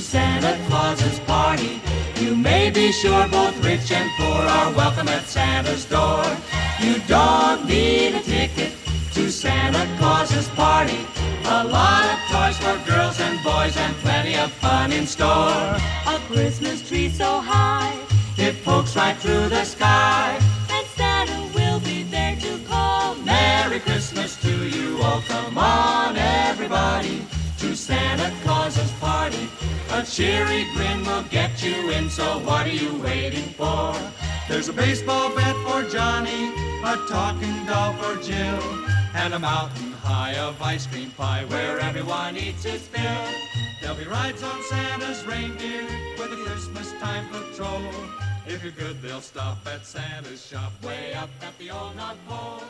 Santa Claus's party. You may be sure both rich and poor are welcome at Santa's door. You don't need a ticket to Santa Claus's party. A lot of toys for girls and boys and plenty of fun in store. A Christmas tree so high, It pokes right through the sky. and Santa will be there to call. Merry Christmas to you all. Come on, everybody, to Santa Claus's party. A cheery grin will get you in, so what are you waiting for? There's a baseball bat for Johnny, a talking doll for Jill, and a mountain high of ice cream pie where everyone eats his fill. There'll be rides on Santa's reindeer with a Christmas time patrol. If you're good, they'll stop at Santa's shop way up at the old North Pole.